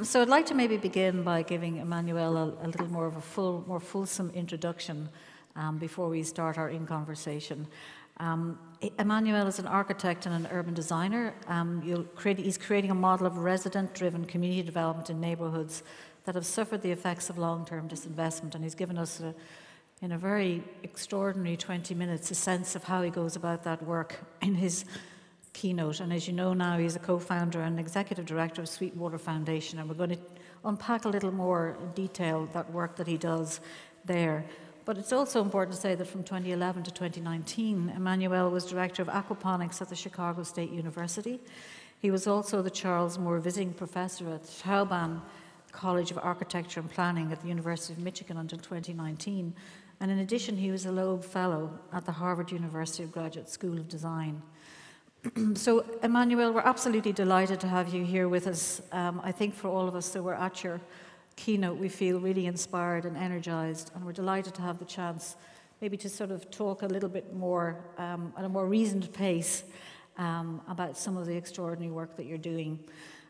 So I'd like to maybe begin by giving Emmanuel a little more of a more fulsome introduction before we start our in-conversation. Emmanuel is an architect and an urban designer. He's creating a model of resident-driven community development in neighbourhoods that have suffered the effects of long-term disinvestment, and he's given us, in a very extraordinary 20 minutes, a sense of how he goes about that work in his keynote. And as you know now, he's a co-founder and executive director of Sweetwater Foundation, and we're going to unpack a little more in detail that work that he does there. But it's also important to say that from 2011 to 2019, Emmanuel was director of aquaponics at the Chicago State University. He was also the Charles Moore Visiting Professor at Ailbhe College of Architecture and Planning at the University of Michigan until 2019. And in addition, he was a Loeb Fellow at the Harvard University Graduate School of Design. So, Emmanuel, we're absolutely delighted to have you here with us. I think for all of us that were at your keynote, we feel really inspired and energized, and we're delighted to have the chance maybe to sort of talk a little bit more at a more reasoned pace about some of the extraordinary work that you're doing.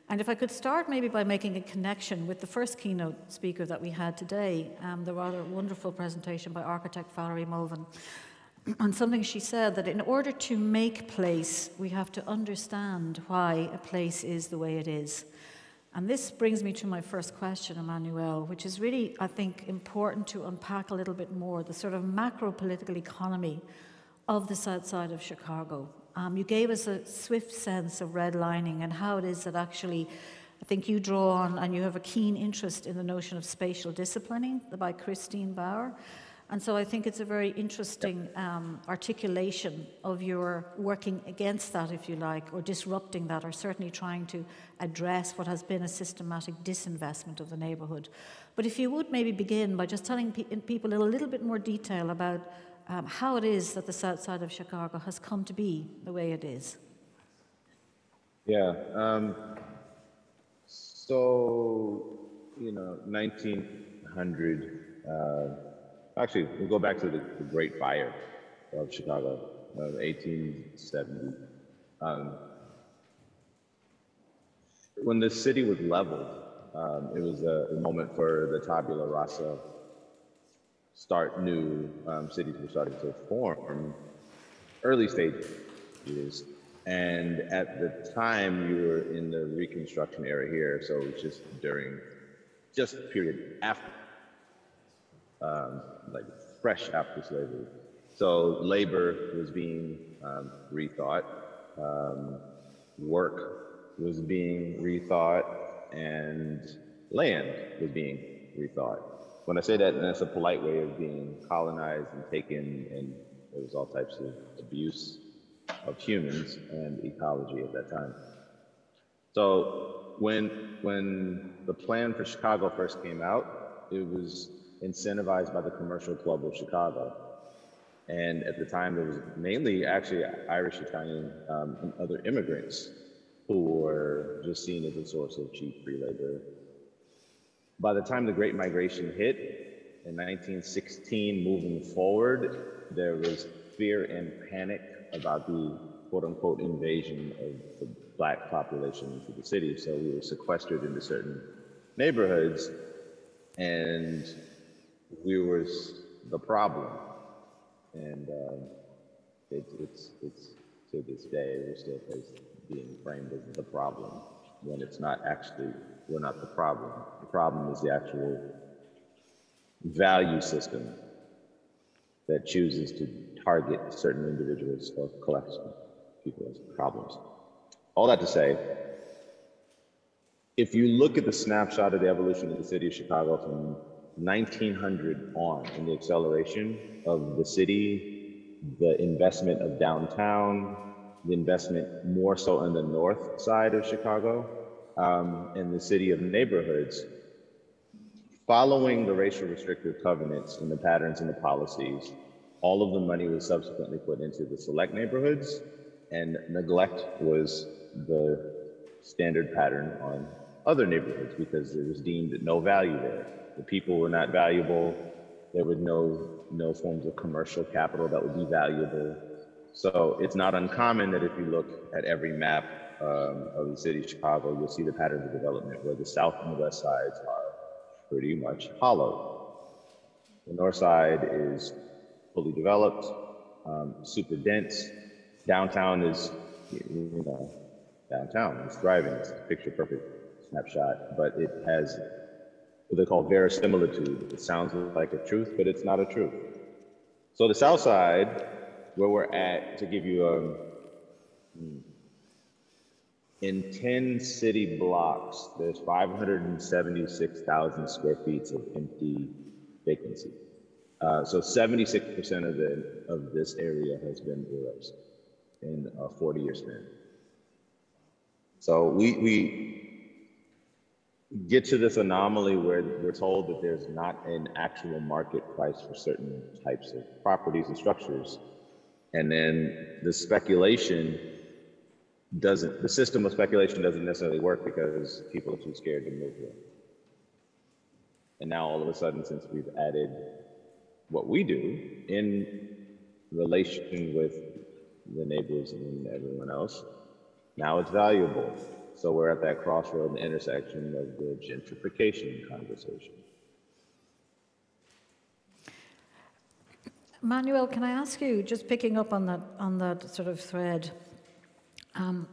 And if I could start maybe by making a connection with the first keynote speaker that we had today, the rather wonderful presentation by architect Valerie Mulvin. And something she said, that in order to make place, we have to understand why a place is the way it is. And this brings me to my first question, Emmanuel, which is really, I think, important to unpack a little bit more, the sort of macro-political economy of the south side of Chicago. You gave us a swift sense of redlining and how it is that actually, I think you draw on, and you have a keen interest in the notion of spatial disciplining by Christine Bauer. And so I think it's a very interesting articulation of your working against that, if you like, or disrupting that, or certainly trying to address what has been a systematic disinvestment of the neighbourhood. But if you would maybe begin by just telling people in a little bit more detail about how it is that the south side of Chicago has come to be the way it is. Yeah. So, 1900. Actually, we'll go back to the Great Fire of Chicago of 1870. When the city was leveled, it was a moment for the tabula rasa, start new. Cities were starting to form, early stages. And at the time, you were in the Reconstruction era here, so it was just the period after. Like fresh after slavery. So labor was being rethought, work was being rethought, and land was being rethought. When I say that, that's a polite way of being colonized and taken, and there was all types of abuse of humans and ecology at that time. So when the plan for Chicago first came out, it was incentivized by the Commercial Club of Chicago. And at the time, there was mainly actually Irish, Italian, and other immigrants who were just seen as a source of cheap free labor. By the time the Great Migration hit, in 1916, moving forward, there was fear and panic about the quote-unquote invasion of the Black population into the city. So we were sequestered into certain neighborhoods, and we were the problem, and it's to this day we're still being framed as the problem when it's not actually. We're not the problem. The problem is the actual value system that chooses to target certain individuals or collections of people as problems. All that to say, if you look at the snapshot of the evolution of the city of Chicago from 1900 on, in the acceleration of the city, the investment of downtown, the investment more so on the north side of Chicago, and the city of neighborhoods, following the racial restrictive covenants and the patterns and the policies, all of the money was subsequently put into the select neighborhoods, and neglect was the standard pattern on other neighborhoods because it was deemed no value there. The people were not valuable. There were no forms of commercial capital that would be valuable. So it's not uncommon that if you look at every map of the city of Chicago, you'll see the patterns of development where the south and the west sides are pretty much hollow. The north side is fully developed, super dense. Downtown is, you know, downtown. It's thriving. It's a picture-perfect snapshot, but it has what they call verisimilitude. It sounds like a truth, but it's not a truth. So the south side, where we're at, to give you in 10 city blocks, there's 576,000 square feet of empty vacancy. So 76% of this area has been erased in a 40-year span. So we get to this anomaly where we're told that there's not an actual market price for certain types of properties and structures. And then the system of speculation doesn't necessarily work because people are too scared to move here. And now all of a sudden, since we've added what we do in relation with the neighbors and everyone else, now it's valuable. So we're at that crossroad and intersection of the gentrification conversation. Emmanuel, can I ask you, just picking up on that sort of thread,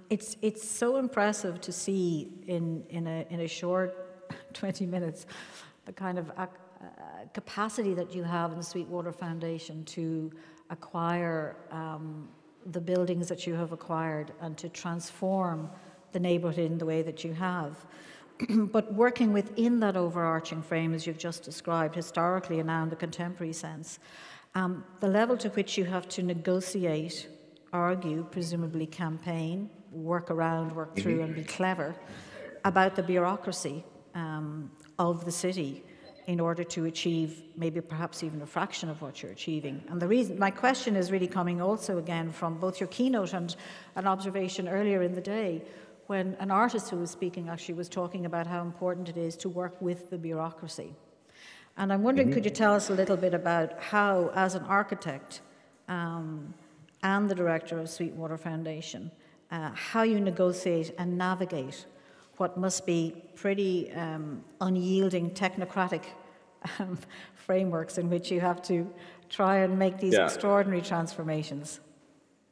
it's so impressive to see in a short 20 minutes the kind of capacity that you have in the Sweetwater Foundation to acquire the buildings that you have acquired and to transform the neighbourhood in the way that you have. But working within that overarching frame, as you've just described, historically and now in the contemporary sense, the level to which you have to negotiate, argue, presumably campaign, work around, work through, and be clever about the bureaucracy of the city in order to achieve maybe perhaps even a fraction of what you're achieving. And the reason, my question is really coming also again from both your keynote and an observation earlier in the day when an artist who was speaking actually was talking about how important it is to work with the bureaucracy. And I'm wondering, could you tell us a little bit about how, as an architect and the director of Sweetwater Foundation, how you negotiate and navigate what must be pretty unyielding technocratic frameworks in which you have to try and make these extraordinary transformations?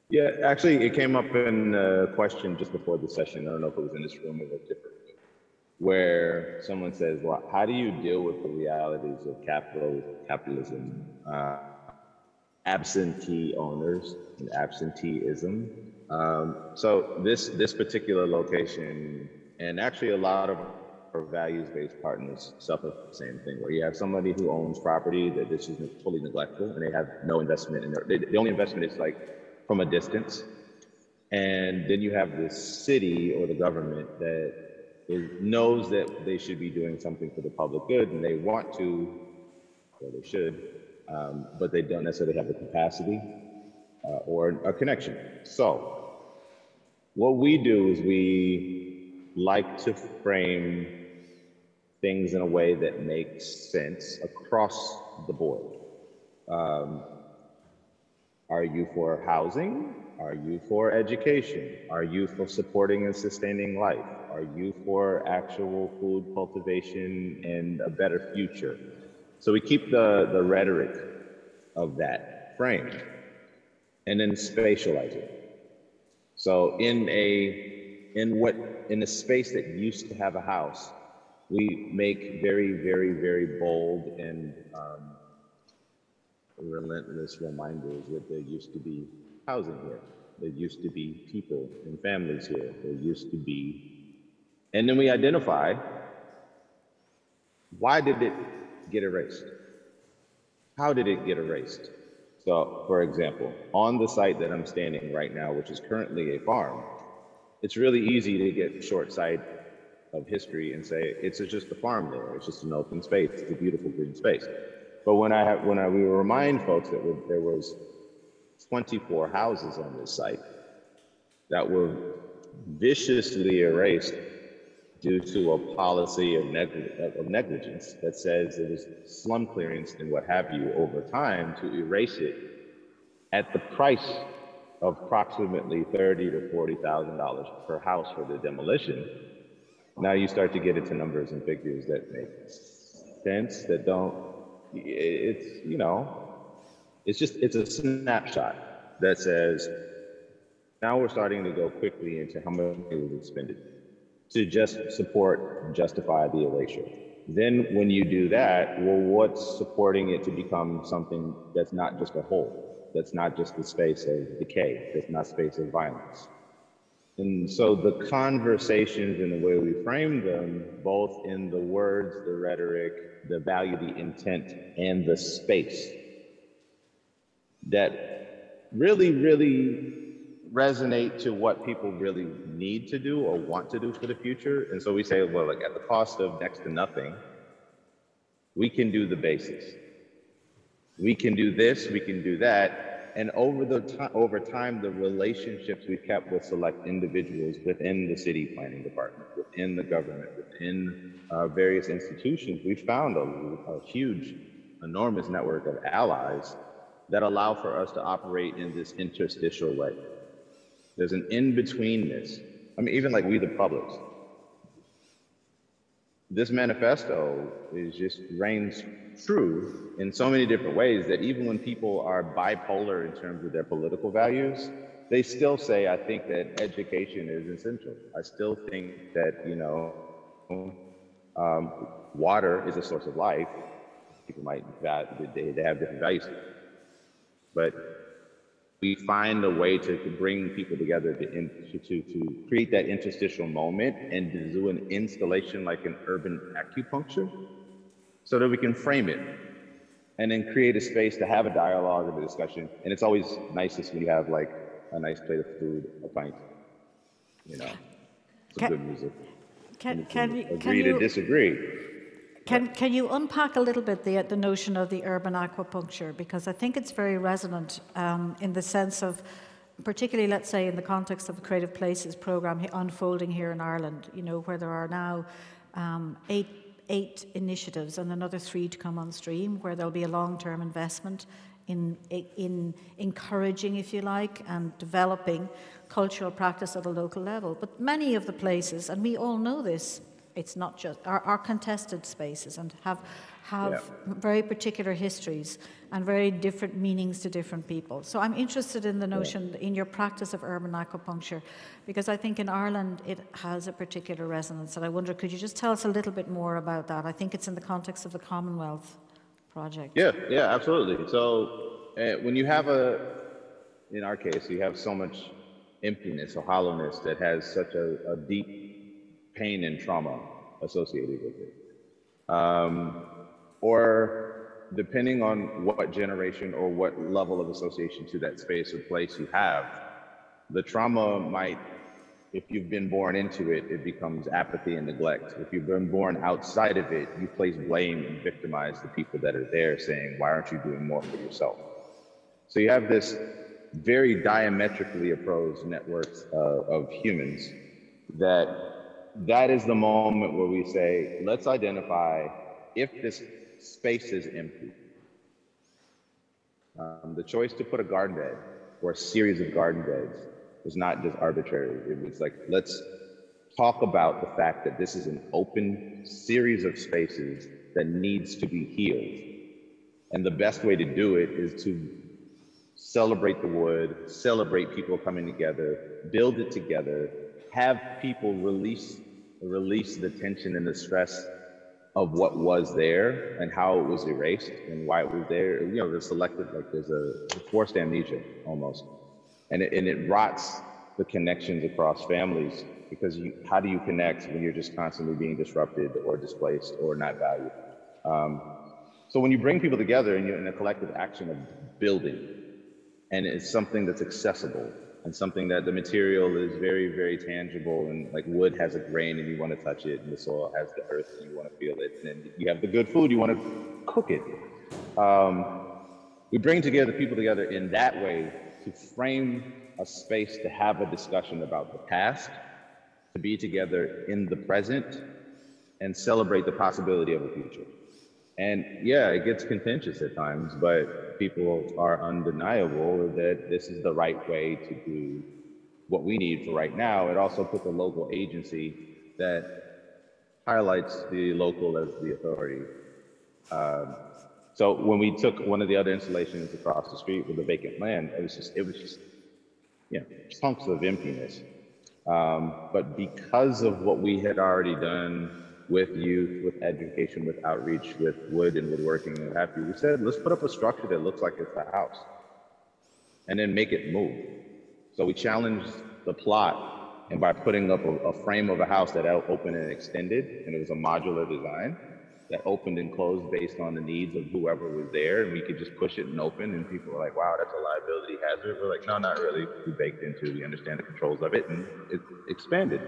Yeah, actually, it came up in a question just before the session. I don't know if it was in this room or different, where someone says, well, how do you deal with the realities of capitalism, absentee owners and absenteeism? So this particular location, and actually a lot of our values-based partners suffer the same thing, where you have somebody who owns property that this is totally neglectful and they have no investment in the only investment is like from a distance. And then you have the city or the government that knows that they should be doing something for the public good and they want to, or they should, but they don't necessarily have the capacity or a connection. So what we do is we like to frame things in a way that makes sense across the board. Are you for housing? Are you for education? Are you for supporting and sustaining life? Are you for actual food cultivation and a better future? So we keep the rhetoric of that frame and then spatialize it. So in a space that used to have a house, we make very, very, very bold and relentless reminders that there used to be housing here. There used to be people and families here. There used to be, and then we identify, why did it get erased? How did it get erased? So, for example, on the site that I'm standing right now, which is currently a farm, it's really easy to get short sight of history and say, it's just a farm there. It's just an open space. It's a beautiful green space. But we remind folks that there was 24 houses on this site that were viciously erased due to a policy of negligence that says it was slum clearance and what have you over time to erase it at the price of approximately $30,000 to $40,000 per house for the demolition, now you start to get into numbers and figures that make sense, that don't, it's, you know, it's a snapshot that says, now we're starting to go quickly into how much money was expended to just support and justify the erasure. Then when you do that, well, what's supporting it to become something that's not just a whole, that's not just the space of decay, that's not space of violence? And so the conversations and the way we frame them, both in the words, the rhetoric, the value, the intent, and the space, that really resonate to what people really need to do or want to do for the future. And so we say, well, like, at the cost of next to nothing, we can do the basics. We can do this, we can do that. And over time, the relationships we've kept with select individuals within the city planning department, within the government, within various institutions, we've found a huge, enormous network of allies that allow for us to operate in this interstitial way. There's an in-betweenness. I mean, even like we the publics. This manifesto is just reigns true in so many different ways that even when people are bipolar in terms of their political values, they still say, I think that education is essential. I still think that, you know, water is a source of life. People might, they have different values. But we find a way to bring people together to create that interstitial moment and to do an installation like an urban acupuncture so that we can frame it and then create a space to have a dialogue and a discussion. And it's always nicest when you have like a nice plate of food, a pint, you know, some good music. Can you disagree? Can you unpack a little bit the notion of the urban acupuncture? Because I think it's very resonant in the sense of, particularly, let's say, in the context of the Creative Places program unfolding here in Ireland, you know, where there are now eight initiatives and another 3 to come on stream, where there'll be a long-term investment in encouraging, if you like, and developing cultural practice at a local level. But many of the places, and we all know this, it's not just are contested spaces and have very particular histories and very different meanings to different people. So I'm interested in the notion in your practice of urban acupuncture, because I think in Ireland it has a particular resonance. And I wonder, could you just tell us a little bit more about that? I think it's in the context of the Commonwealth Project. Yeah, absolutely. So when you have in our case, you have so much emptiness or hollowness that has such a deep pain and trauma associated with it. Or depending on what generation or what level of association to that space or place you have, the trauma might, if you've been born into it, it becomes apathy and neglect. If you've been born outside of it, you place blame and victimize the people that are there, saying, why aren't you doing more for yourself? So you have this very diametrically opposed networks of humans that is the moment where we say, let's identify if this space is empty. The choice to put a garden bed or a series of garden beds was not just arbitrary. It was like, let's talk about the fact that this is an open series of spaces that needs to be healed. And the best way to do it is to celebrate the wood, celebrate people coming together, build it together, have people release the tension and the stress of what was there and how it was erased and why it was there. You know, there's selective, like there's a forced amnesia almost. And it rots the connections across families, because how do you connect when you're just constantly being disrupted or displaced or not valued? So when you bring people together and you're in a collective action of building, and it's something that's accessible, and something that the material is very, very tangible, and like wood has a grain and you want to touch it, and the soil has the earth and you want to feel it, and then you have the good food, you want to cook it. We bring together people together in that way to frame a space to have a discussion about the past, to be together in the present, and celebrate the possibility of a future. And yeah, it gets contentious at times, but people are undeniable that this is the right way to do what we need for right now. It also puts a local agency that highlights the local as the authority. So when we took one of the other installations across the street with the vacant land, it was just chunks of emptiness. But because of what we had already done with youth, with education, with outreach, with wood and woodworking and what have you, we said, let's put up a structure that looks like it's a house and then make it move. So we challenged the plot, and by putting up a frame of a house that opened and extended, and it was a modular design that opened and closed based on the needs of whoever was there, and we could just push it and open, and people were like, wow, that's a liability hazard. We're like, no, not really. We baked into, we understand the controls of it, and it expanded.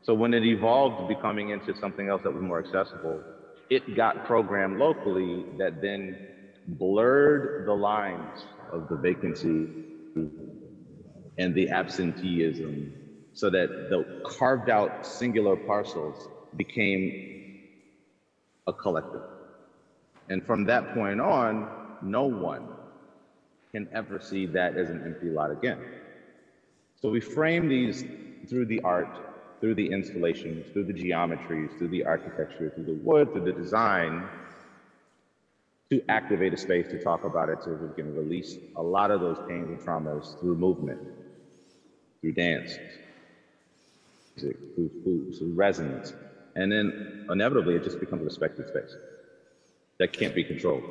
So when it evolved becoming into something else that was more accessible, it got programmed locally that then blurred the lines of the vacancy and the absenteeism so that the carved out singular parcels became a collective. And from that point on, no one can ever see that as an empty lot again. So we frame these through the art, through the installations, through the geometries, through the architecture, through the wood, through the design, to activate a space to talk about it so we can release a lot of those pains and traumas through movement, through dance, music, through food, through resonance. And then inevitably, it just becomes a respected space that can't be controlled.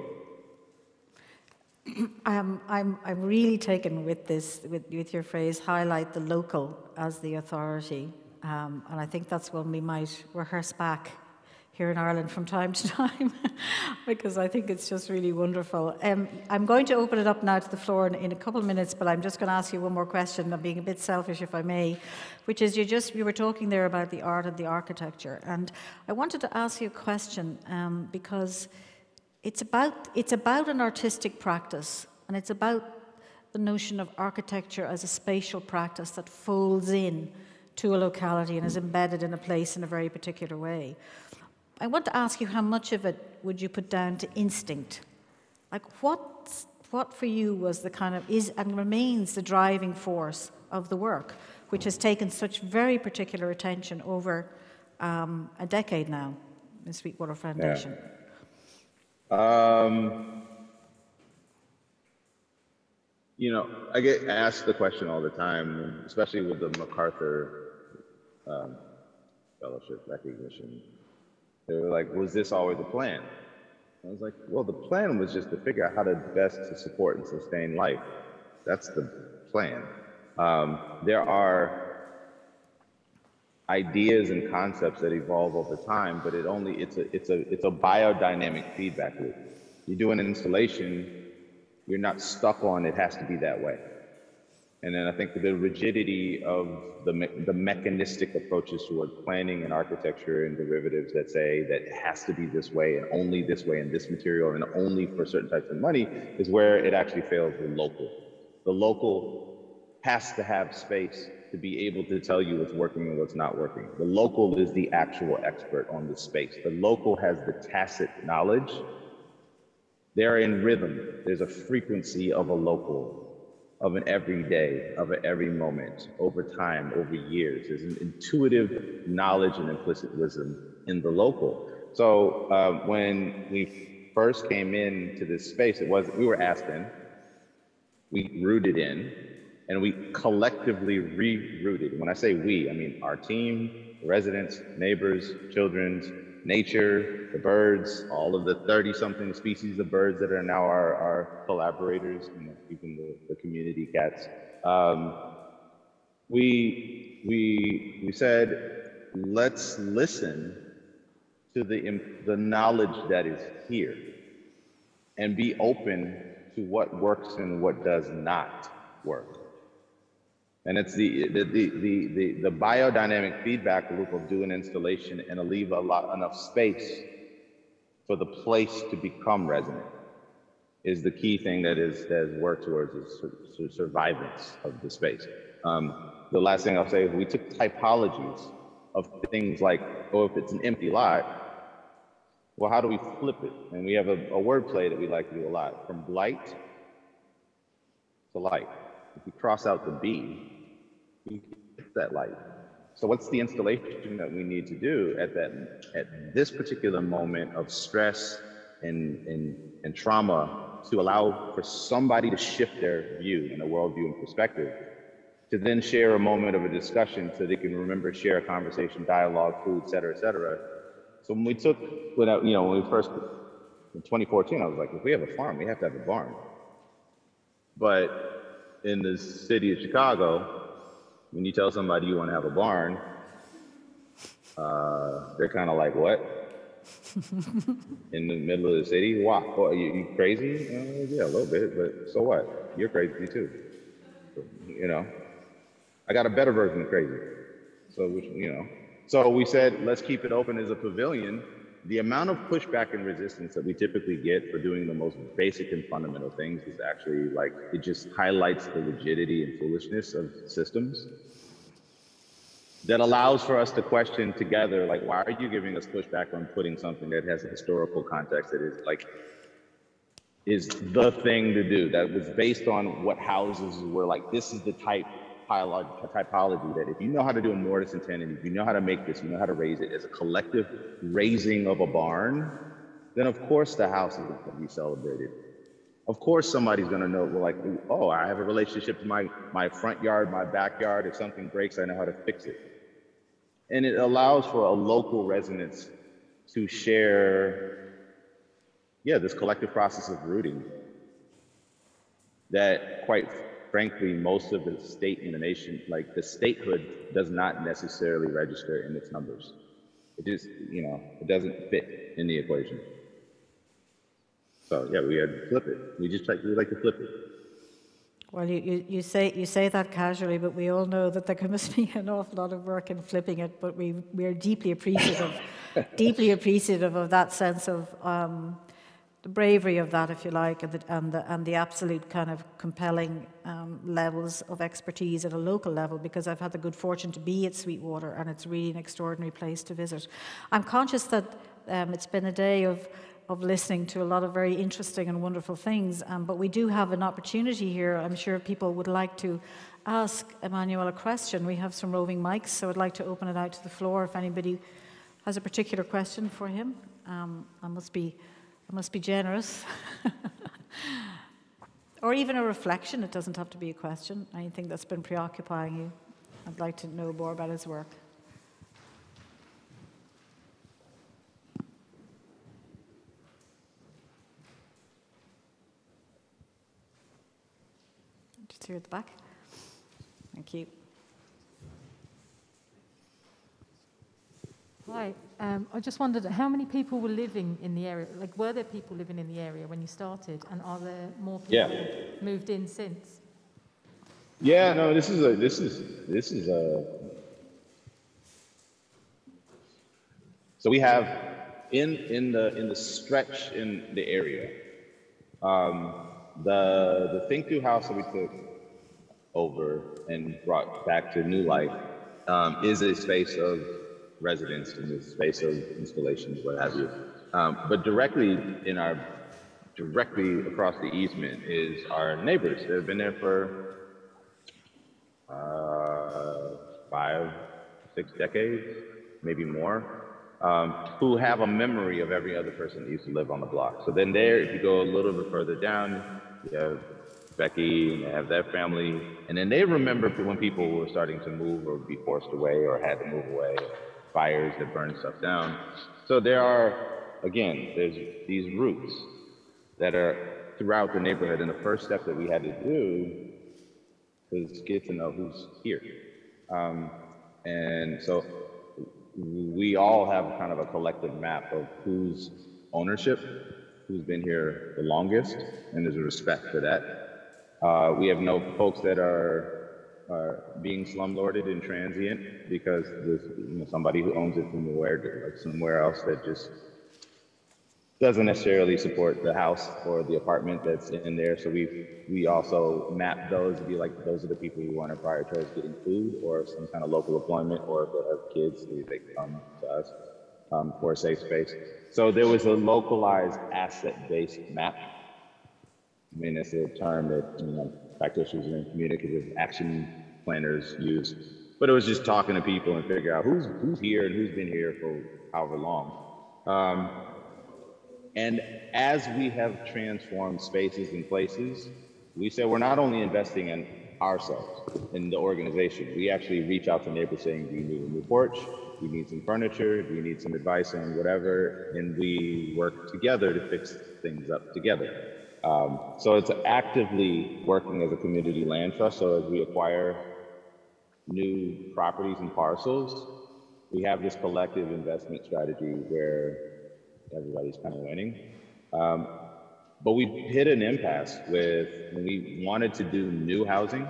I'm really taken with this, with your phrase, highlight the local as the authority. And I think that's one we might rehearse back here in Ireland from time to time, because I think it's just really wonderful. I'm going to open it up now to the floor in a couple of minutes, but I'm just going to ask you one more question. I'm being a bit selfish, if I may, which is you were talking there about the art and the architecture, and I wanted to ask you a question because it's about an artistic practice, and it's about the notion of architecture as a spatial practice that folds in to a locality and is embedded in a place in a very particular way. I want to ask you, how much of it would you put down to instinct? Like what for you was the kind of, is and remains the driving force of the work, which has taken such very particular attention over a decade now in Sweetwater Foundation? I get asked the question all the time, especially with the MacArthur Fellowship recognition. They were like, was this always the plan? I was like, well, the plan was just to figure out how to best to support and sustain life. That's the plan. There are ideas and concepts that evolve over time, but it's a biodynamic feedback loop. You do an installation, you're not stuck on it has to be that way. And then I think the rigidity of the mechanistic approaches toward planning and architecture and derivatives that say that it has to be this way and only this way and this material and only for certain types of money is where it actually fails the local. The local has to have space to be able to tell you what's working and what's not working. The local is the actual expert on the space. The local has the tacit knowledge. They're in rhythm. There's a frequency of a local, of an everyday, of an every moment, over time, over years. There's an intuitive knowledge and implicit wisdom in the local. So when we first came into this space, we were asked in, we rooted in, and we collectively re-rooted. When I say we, I mean our team, residents, neighbors, children, nature, the birds, all of the 30-something species of birds that are now our collaborators, even the community cats. We said, let's listen to the knowledge that is here and be open to what works and what does not work. And it's the biodynamic feedback loop of doing installation and to leave enough space for the place to become resonant is the key thing that is worked towards is survivance of the space. The last thing I'll say is we took typologies of things like, if it's an empty lot, Well, how do we flip it? And we have a word play that we like to do a lot, from blight to light. If you cross out the B, you get that light. So what's the installation that we need to do at this particular moment of stress and trauma to allow for somebody to shift their view and a worldview and perspective, to then share a moment of a discussion so they can remember, share a conversation, dialogue, food, et cetera, et cetera. So when we when we first, in 2014, I was like, if we have a farm, we have to have a barn. But in the city of Chicago, when you tell somebody you want to have a barn, they're kind of like, what? In the middle of the city? Why? Oh, you crazy? Yeah, a little bit, but so what? You're crazy too. You know, I got a better version of crazy. So, so we said, let's keep it open as a pavilion. The amount of pushback and resistance that we typically get for doing the most basic and fundamental things is actually like, it just highlights the rigidity and foolishness of systems. That allows for us to question together, like, why are you giving us pushback on putting something that has a historical context that is the thing to do, that was based on what houses were like. This is the typology that if you know how to do a mortise and tenon, if you know how to make this, you know how to raise it as a collective raising of a barn, then of course the house is going to be celebrated. Of course somebody's going to know, well, like, oh, I have a relationship to my front yard, my backyard. If something breaks, I know how to fix it. And it allows for a local resonance to share, this collective process of rooting that, quite frankly, most of the state in the nation, like the statehood, does not necessarily register in its numbers. It just, it doesn't fit in the equation. So yeah, we had to flip it. We like to flip it. Well, you say that casually, but we all know that there must be an awful lot of work in flipping it. But we are deeply appreciative, of that sense of the bravery of that, if you like, and the absolute kind of compelling levels of expertise at a local level. Because I've had the good fortune to be at Sweetwater, and it's really an extraordinary place to visit. I'm conscious that it's been a day of listening to a lot of very interesting and wonderful things, but we do have an opportunity here. I'm sure people would like to ask Emmanuel a question. We have some roving mics, so I'd like to open it out to the floor if anybody has a particular question for him. I must be generous. Or even a reflection. It doesn't have to be a question. Anything that's been preoccupying you. I'd like to know more about his work. Just here at the back. Thank you. Hi, I just wondered how many people were living in the area? Like, were there people living in the area when you started, and are there more people moved in since? Yeah, no, this is so we have in the stretch in the area, the Think Do house that we took over and brought back to new life is a space of residence, in the space of installations, what have you. But directly across the easement is our neighbors. They've been there for 5, 6 decades, maybe more, who have a memory of every other person that used to live on the block. So then there, if you go a little bit further down, you have Becky, and they have their family, and then they remember when people were starting to move or be forced away or had to move away, fires that burned stuff down. So there's these roots that are throughout the neighborhood, and the first step that we had to do was get to know who's here. And so we all have kind of a collective map of whose ownership, who's been here the longest, and there's a respect for that. We have no folks that are being slumlorded and transient because there's somebody who owns it somewhere else that just doesn't necessarily support the house or the apartment that's in there. So we also map those to be like, those are the people we want to prioritize getting food or some kind of local employment, or if they have kids, they come to us. for a safe space. So there was a localized asset-based map. I mean, it's a term that practitioners and communicative action planners use. But it was just talking to people and figure out who's here and who's been here for however long. And as we have transformed spaces and places, we said we're not only investing in ourselves, in the organization, we actually reach out to neighbors saying, do you need a new porch? Do you need some furniture? Do you need some advice on whatever? And we work together to fix things up together. So it's actively working as a community land trust. So as we acquire new properties and parcels, we have this collective investment strategy where everybody's kind of winning. But we hit an impasse with when we wanted to do new housing.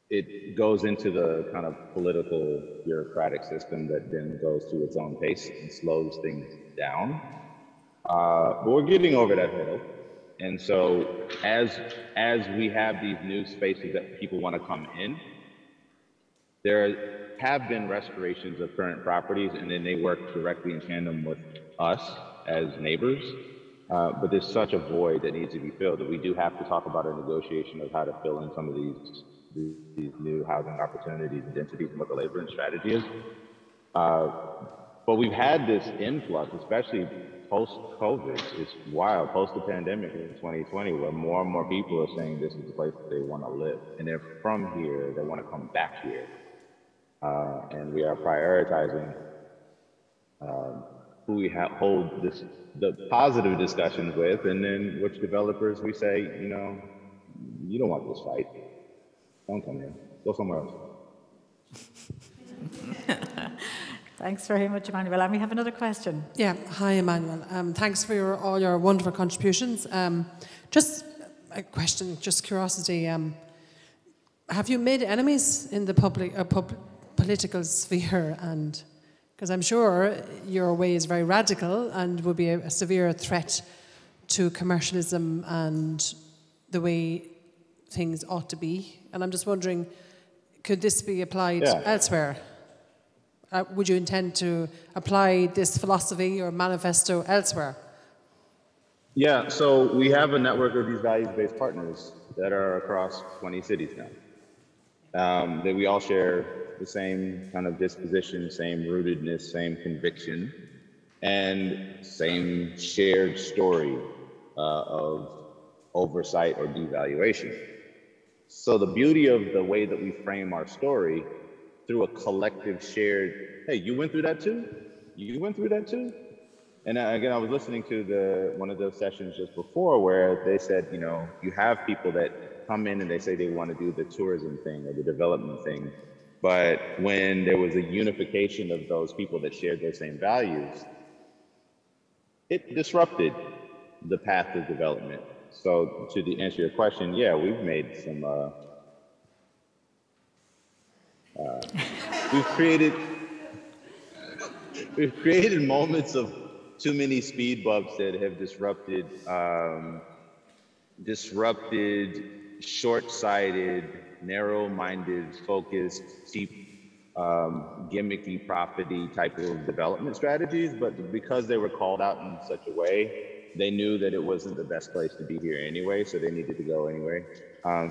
It goes into the kind of political bureaucratic system that then goes to its own pace and slows things down. But we're getting over that hurdle. And so as we have these new spaces that people want to come in, there have been restorations of current properties, and then they work directly in tandem with us as neighbors. But there's such a void that needs to be filled that we do have to talk about a negotiation of how to fill in some of these new housing opportunities and densities and what the labor and strategy is. But we've had this influx, especially post-COVID. It's wild, post the pandemic in 2020, where more and more people are saying this is the place that they want to live. And they're from here, they want to come back here. And we are prioritizing who we hold the positive discussions with, and then which developers we say, you don't want this fight. Don't come here. Go somewhere else. Thanks very much, Emmanuel. And we have another question. Yeah, hi, Emmanuel. Thanks for all your wonderful contributions. Just a question, just curiosity. Have you made enemies in the political sphere? And because I'm sure your way is very radical and would be a severe threat to commercialism and the way things ought to be. And I'm just wondering, could this be applied elsewhere? Would you intend to apply this philosophy or manifesto elsewhere? Yeah, so we have a network of these values-based partners that are across 20 cities now. That we all share the same kind of disposition, same rootedness, same conviction, and same shared story of oversight or devaluation. So the beauty of the way that we frame our story through a collective shared, hey, you went through that too? You went through that too? And again, I was listening to one of those sessions just before where they said, you have people that come in and they say they want to do the tourism thing or the development thing. But when there was a unification of those people that shared those same values, it disrupted the path of development. So to answer your question, yeah, we've made some, we've created moments of too many speed bumps that have disrupted short-sighted, narrow-minded, focused, cheap, gimmicky, profity type of development strategies. But because they were called out in such a way, they knew that it wasn't the best place to be here anyway, so they needed to go anyway.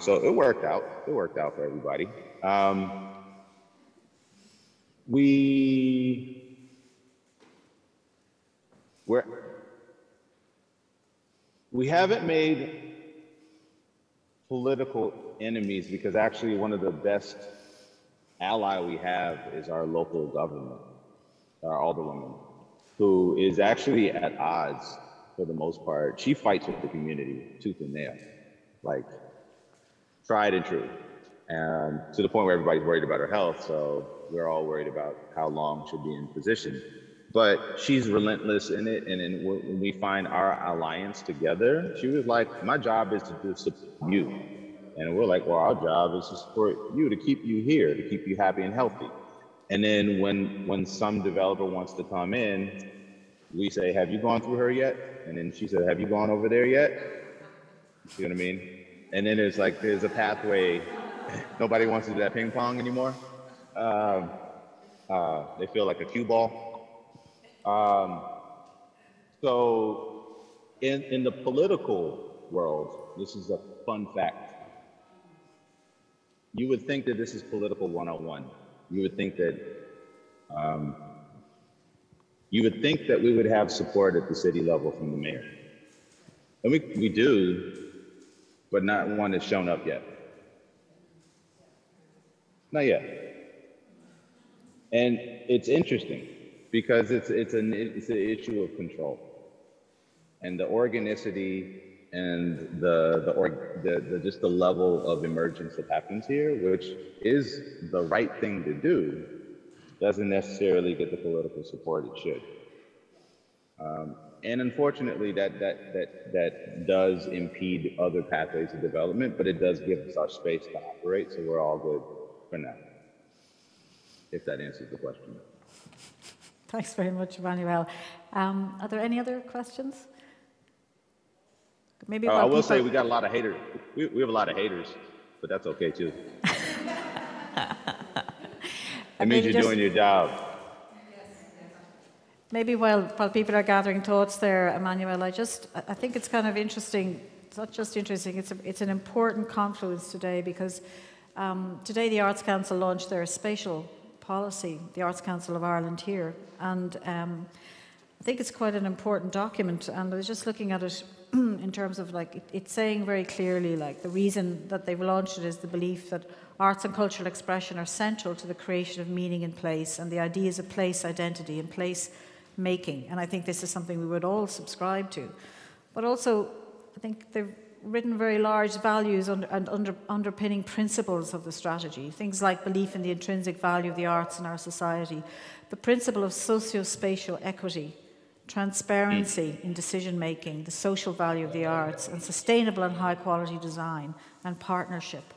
So it worked out. It worked out for everybody. We haven't made political enemies because actually one of the best ally we have is our local government, our alderwoman, who is actually at odds for the most part. She fights with the community tooth and nail, like tried and true, and to the point where everybody's worried about her health. So we're all worried about how long she'll be in position. But she's relentless in it, and then when we find our alliance together, she was like, my job is to support you. And we're like, well, our job is to support you, to keep you here, to keep you happy and healthy. And then when some developer wants to come in, we say, have you gone through her yet? And then she said, have you gone over there yet? You know what I mean? And then there's a pathway. Nobody wants to do that ping pong anymore. They feel like a cue ball. So in the political world, this is a fun fact. You would think that this is political 101. You would think that we would have support at the city level from the mayor. And we do, but not one has shown up yet. Not yet. And it's interesting because it's an issue of control, and the organicity and the just the level of emergence that happens here, which is the right thing to do, doesn't necessarily get the political support it should. And unfortunately, that does impede other pathways of development, but it does give us our space to operate, so we're all good for now, if that answers the question. Thanks very much, Emmanuel. Are there any other questions? Maybe I will say we got a lot of haters. We have a lot of haters, but that's okay too. It means you're doing your job. Maybe while people are gathering thoughts there, Emmanuel, I think it's kind of interesting. It's not just interesting, it's an important confluence today, because today the Arts Council launched their spatial policy, the Arts Council of Ireland here, and I think it's quite an important document, and I was just looking at it in terms of it's saying very clearly the reason that they've launched it is the belief that arts and cultural expression are central to the creation of meaning in place, and the ideas of place identity and place making. And I think this is something we would all subscribe to. But also, I think they've written very large values and underpinning principles of the strategy. Things like belief in the intrinsic value of the arts in our society, the principle of socio-spatial equity, transparency in decision-making, the social value of the arts, and sustainable and high-quality design and partnership.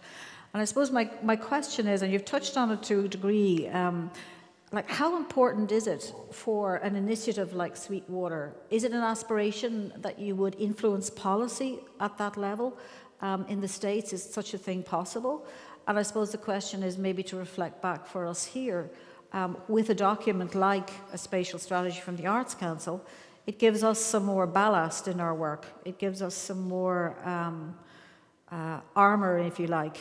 And I suppose my question is, and you've touched on it to a degree, how important is it for an initiative like Sweetwater? Is it an aspiration that you would influence policy at that level? In the States, is such a thing possible? And I suppose the question is maybe to reflect back for us here, with a document like a spatial strategy from the Arts Council, it gives us some more ballast in our work. It gives us some more armour, if you like,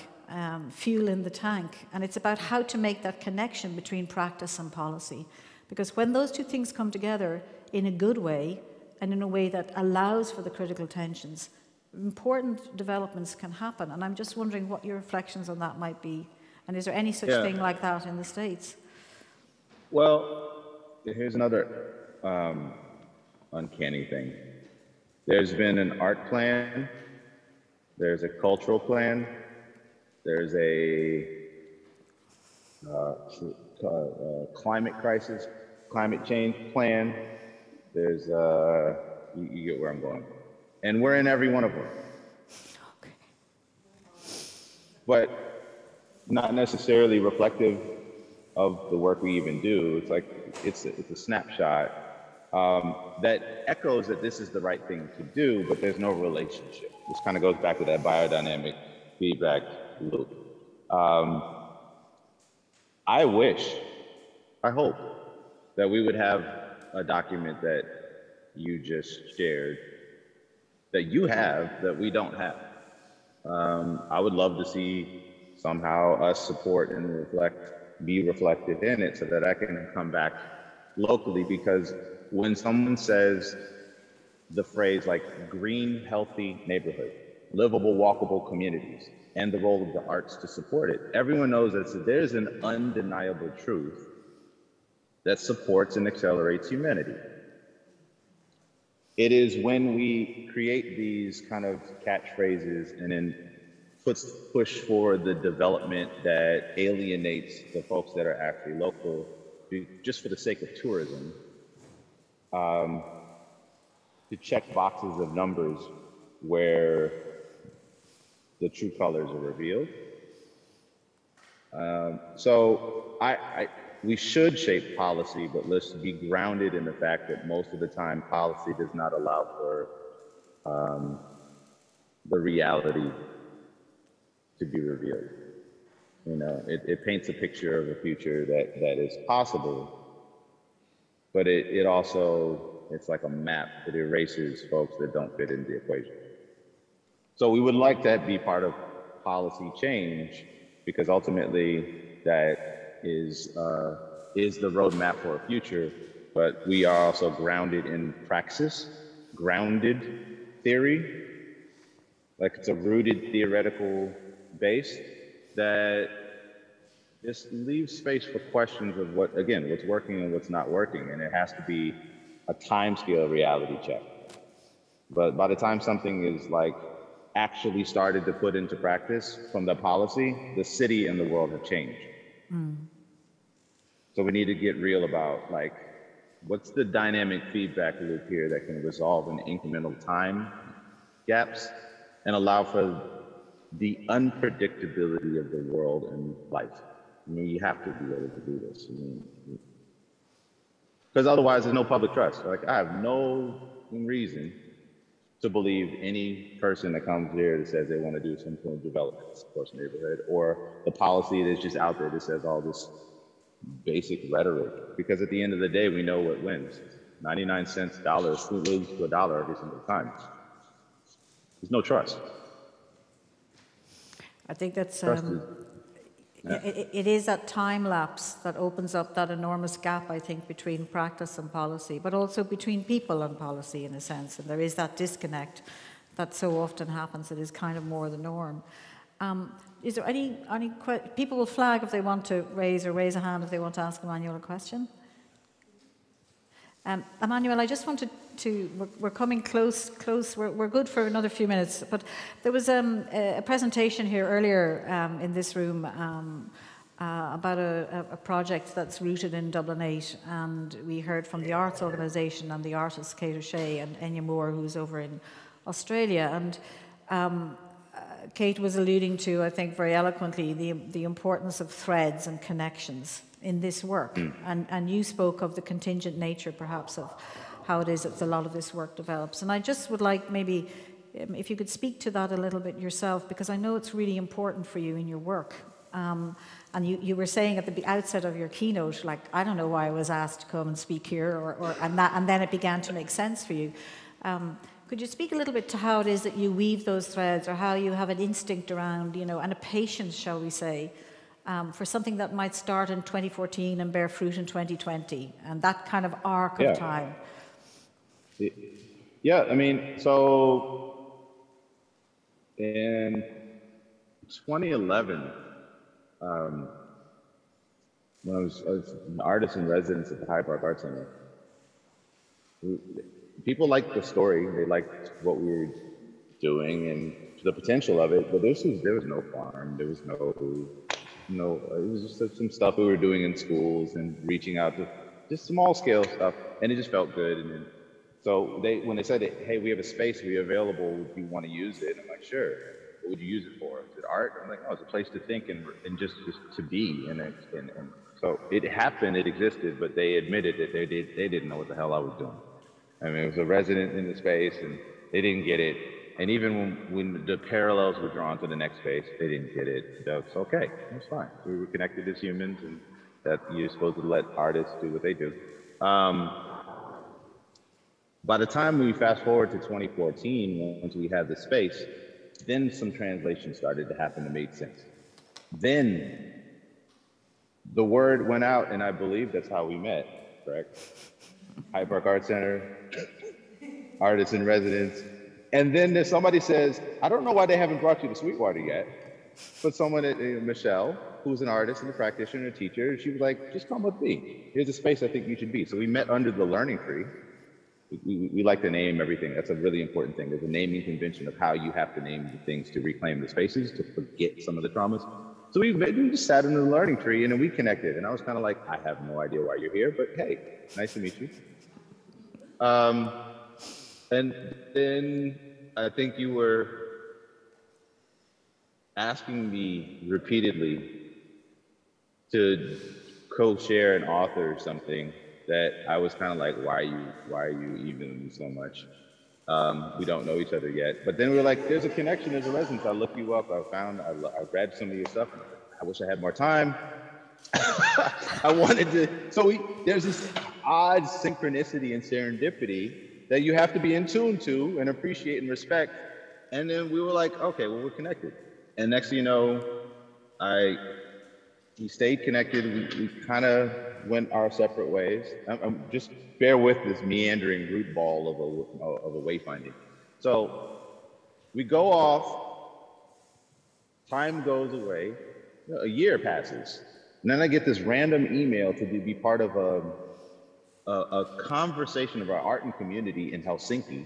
fuel in the tank. And it's about how to make that connection between practice and policy. Because when those two things come together in a good way, and in a way that allows for the critical tensions, important developments can happen. And I'm just wondering what your reflections on that might be. And is there any such thing like that in the States? Well, here's another uncanny thing. There's been an art plan, there's a cultural plan, there's a climate crisis, climate change plan, there's, you get where I'm going. And we're in every one of them. Okay. But not necessarily reflective of the work we even do. It's like, it's a snapshot that echoes that this is the right thing to do, but there's no relationship. This kind of goes back to that biodynamic feedback loop. I hope that we would have a document that you just shared, that you have, that we don't have. I would love to see somehow us support and be reflected in it, so that I can come back locally, because when someone says the phrase like green, healthy neighborhood, livable, walkable communities, and the role of the arts to support it, everyone knows that there's an undeniable truth that supports and accelerates humanity. It is when we create these kind of catchphrases and then push for the development that alienates the folks that are actually local, just for the sake of tourism, to check boxes of numbers where the true colors are revealed. So we should shape policy, but let's be grounded in the fact that most of the time policy does not allow for the reality to be revealed. You know, it paints a picture of a future that is possible, but it also, it's like a map that erases folks that don't fit into the equation. So we would like that be part of policy change, because ultimately that is the roadmap for a future, but we are also grounded in praxis, grounded theory, like it's a rooted theoretical base that just leaves space for questions of what, again, what's working and what's not working. And it has to be a timescale reality check. But by the time something is like actually started to put into practice from the policy, the city and the world have changed. So we need to get real about like, what's the dynamic feedback loop here that can resolve in incremental time gaps and allow for the unpredictability of the world and life. I mean, you have to be able to do this. Because otherwise there's no public trust. Like, I have no reason to believe any person that comes here that says they want to do some form of development in this neighborhood, or the policy that's just out there that says all this basic rhetoric. Because at the end of the day, we know what wins. 99 cents dollars lose to a dollar every single time. There's no trust. I think that's Yeah. it is that time lapse that opens up that enormous gap, I think, between practice and policy, but also between people and policy in a sense. And there is that disconnect that so often happens. It is kind of more the norm. Is there any people will flag if they want to raise a hand if they want to ask Emmanuel a question? Emmanuel, I just wanted to, we're coming close, we're good for another few minutes, but there was a presentation here earlier in this room about a project that's rooted in Dublin 8, and we heard from the arts organisation and the artists Kate O'Shea and Enya Moore, who's over in Australia, and Kate was alluding to, I think very eloquently, the importance of threads and connections in this work. And you spoke of the contingent nature, perhaps, of how it is that a lot of this work develops. And I just would like maybe, if you could speak to that a little bit yourself, because I know it's really important for you in your work. And you were saying at the outset of your keynote, like, I don't know why I was asked to come and speak here, and then it began to make sense for you. Could you speak a little bit to how it is that you weave those threads, or how you have an instinct around, and a patience, shall we say, for something that might start in 2014 and bear fruit in 2020, and that kind of arc of time? Yeah, I mean, so in 2011, when I was an artist in residence at the Hyde Park Art Center, people liked the story. They liked what we were doing and the potential of it, but there was no farm. There was no, it was just some stuff we were doing in schools and reaching out to just small scale stuff, and it just felt good. And then, so when they said, hey, we have a space, are you available? Would you want to use it? I'm like, sure. What would you use it for? Is it art? I'm like, oh, it's a place to think and just to be. And so it happened, it existed, but they admitted that they didn't know what the hell I was doing. I mean, it was a resident in the space, and they didn't get it. And even when the parallels were drawn to the next space, they didn't get it. That's okay, it's fine. We were connected as humans, and that you're supposed to let artists do what they do. By the time we fast forward to 2014, once we had the space, then some translation started to happen that made sense. Then the word went out, and I believe that's how we met, correct? Hyde Park Art Center, artists in residence. And then somebody says, I don't know why they haven't brought you to Sweetwater yet, but someone, Michelle, who's an artist and a practitioner and a teacher, she was like, just come with me. Here's a space I think you should be. So we met under the learning tree. We like to name everything. That's a really important thing. There's a naming convention of how you have to name the things to reclaim the spaces, to forget some of the traumas. So we just sat in the learning tree, and then we connected. And I was kind of like, I have no idea why you're here, but hey, nice to meet you. And then I think you were asking me repeatedly to co-share and author something that I was kind of like, why are you even so much? We don't know each other yet. But then we were like, there's a connection, there's a resonance. I looked you up, I read some of your stuff. I wish I had more time. I wanted to, so there's this odd synchronicity and serendipity that you have to be in tune to and appreciate and respect. And then we were like, okay, well, we're connected. And next thing you know, we stayed connected. We kind of went our separate ways. Just bear with this meandering root ball of a wayfinding. So we go off, time goes away, a year passes. And then I get this random email to be part of a conversation of our art and community in Helsinki.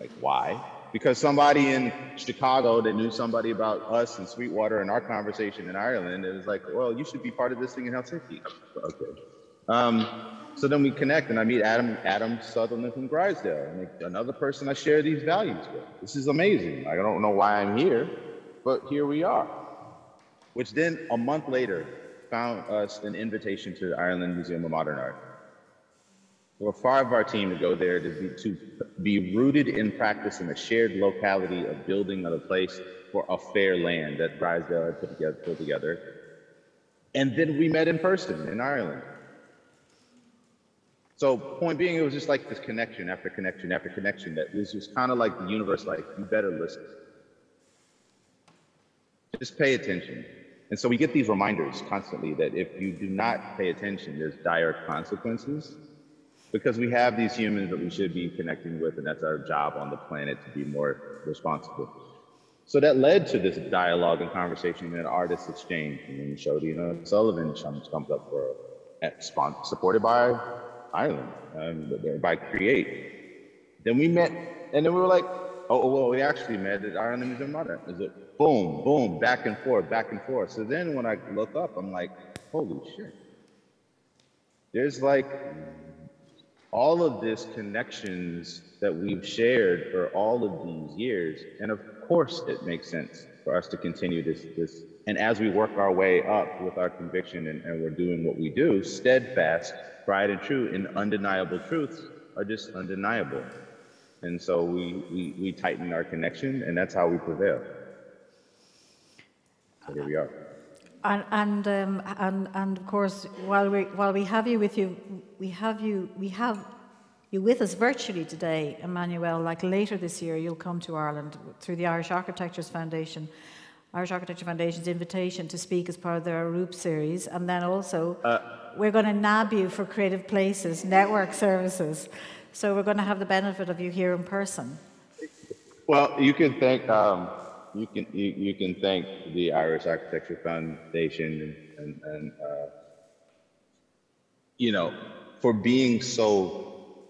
Like, why? Because somebody in Chicago that knew somebody about us and Sweetwater and our conversation in Ireland, it was like, well, you should be part of this thing in Helsinki. Okay. So then we connect, and I meet Adam Sutherland from Grisdale, and another person I share these values with. This is amazing. I don't know why I'm here, but here we are. Which then, a month later, found us an invitation to the Ireland Museum of Modern Art. There were 5 of our team to go there to be rooted in practice in a shared locality of building of a place for a fair land that Grisdale had put together. And then we met in person in Ireland. So point being, it was just like this connection after connection after connection that was just kind of like the universe, like, you better listen. Just pay attention. And so we get these reminders constantly that if you do not pay attention, there's dire consequences, because we have these humans that we should be connecting with, and that's our job on the planet, to be more responsible. So that led to this dialogue and conversation and artist exchange. And then Shodi Sullivan comes up for supported by Ireland, by Create. Then we met, and then we were like, oh, well, we actually met at Ireland Museum of Modern Art. Is it boom, boom, back and forth, back and forth. So then when I look up, I'm like, holy shit. There's like all of this connections that we've shared for all of these years. And of course it makes sense for us to continue this. And as we work our way up with our conviction and we're doing what we do, steadfast, tried and true, and undeniable truths are just undeniable. And so we tighten our connection, and that's how we prevail. So here we are. And of course, while we have you with you, we have you with us virtually today, Emmanuel. Like later this year, you'll come to Ireland through the Irish Architecture Foundation's invitation to speak as part of their ROOP series, and then also we're going to nab you for Creative Places Network Services. So we're going to have the benefit of you here in person. Well, you can thank you can thank the Irish Architecture Foundation and for being so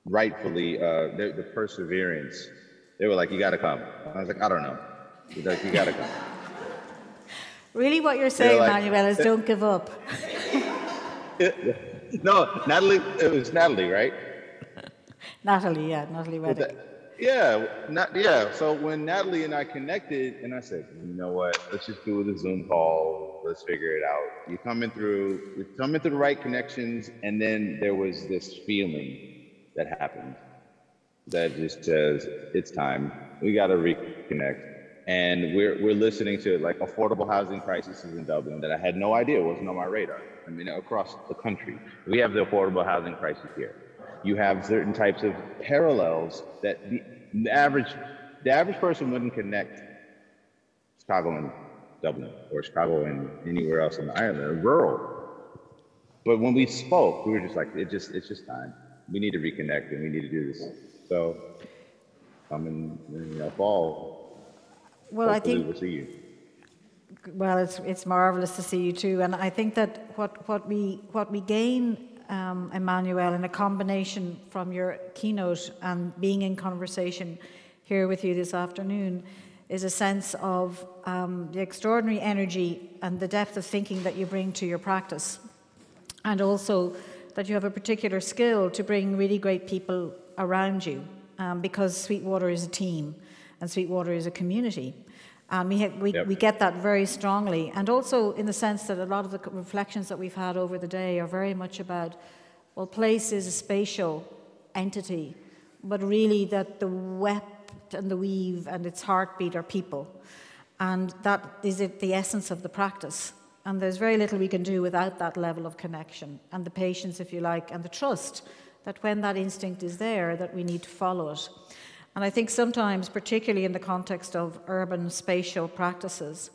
rightfully the perseverance. They were like, you got to come. I was like, I don't know. He's like, you got to come. Really, what you're saying, like, Emmanuel, is don't give up. No, Natalie, it was Natalie, right? Natalie Reddick. So when Natalie and I connected, and I said, you know what, let's just do a Zoom call, let's figure it out. You're coming through the right connections, and then there was this feeling that happened that just says, it's time, we gotta reconnect. And we're listening to like affordable housing crises in Dublin that I had no idea wasn't on my radar. I mean, across the country, we have the affordable housing crisis here. You have certain types of parallels that the average person wouldn't connect Chicago and Dublin, or Chicago and anywhere else in Ireland, rural. But when we spoke, we were just like, it's just time. We need to reconnect and we need to do this. So come in fall. Well, hopefully I think we'll see you. Well, it's marvelous to see you too, and I think that what we gain, Emmanuel, in a combination from your keynote and being in conversation here with you this afternoon, is a sense of the extraordinary energy and the depth of thinking that you bring to your practice, and also that you have a particular skill to bring really great people around you, because Sweetwater is a team and Sweetwater is a community. And we get that very strongly. And also in the sense that a lot of the reflections that we've had over the day are very much about, well, place is a spatial entity, but really that the weft and the weave and its heartbeat are people. And that is the essence of the practice. And there's very little we can do without that level of connection and the patience, if you like, and the trust that when that instinct is there, that we need to follow it. And I think sometimes, particularly in the context of urban spatial practices,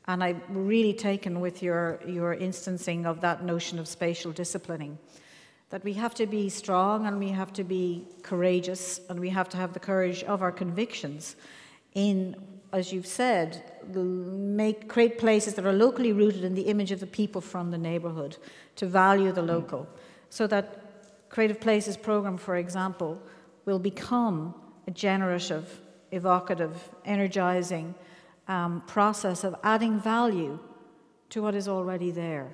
and I'm really taken with your instancing of that notion of spatial disciplining, that we have to be strong and we have to be courageous and we have to have the courage of our convictions in, as you've said, create places that are locally rooted in the image of the people from the neighbourhood, to value the local, so that Creative Places programme, for example, will become a generative, evocative, energising process of adding value to what is already there.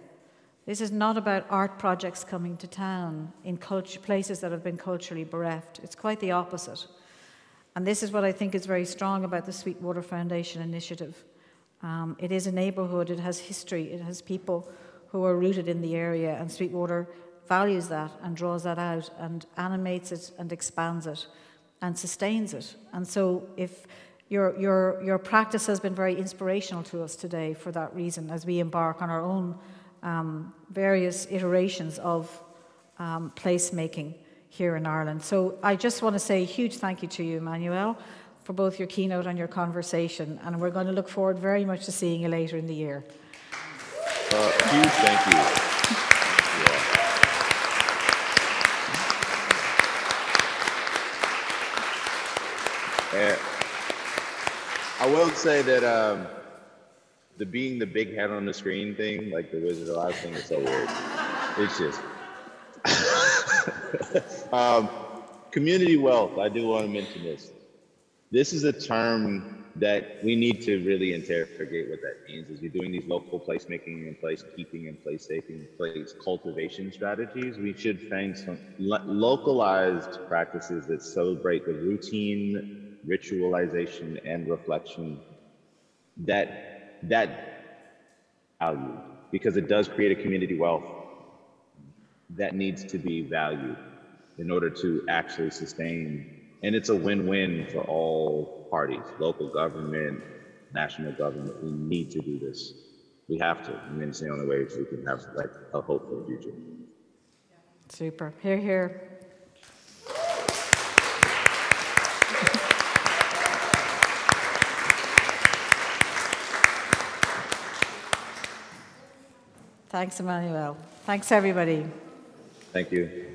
This is not about art projects coming to town in places that have been culturally bereft. It's quite the opposite. And this is what I think is very strong about the Sweetwater Foundation initiative. It is a neighbourhood, it has history, it has people who are rooted in the area, and Sweetwater values that and draws that out and animates it and expands it and sustains it. And so if your practice has been very inspirational to us today for that reason, as we embark on our own various iterations of placemaking here in Ireland. So I just want to say a huge thank you to you, Emmanuel, for both your keynote and your conversation, and we're going to look forward very much to seeing you later in the year. Huge thank you. And I will say that being the big head on the screen thing, like the Wizard of Oz thing, is so weird. It's just community wealth. I do want to mention this. This is a term that we need to really interrogate what that means. As we're doing these local placemaking and placekeeping and place-saving, place cultivation strategies, we should find some localized practices that celebrate the routine, ritualization, and reflection that value, because it does create a community wealth that needs to be valued in order to actually sustain. And it's a win-win for all parties, local government, national government. We need to do this. We have to. I mean, it's the only way we can have like a hope for the future. Super. Hear, hear. Thanks, Emmanuel. Thanks, everybody. Thank you.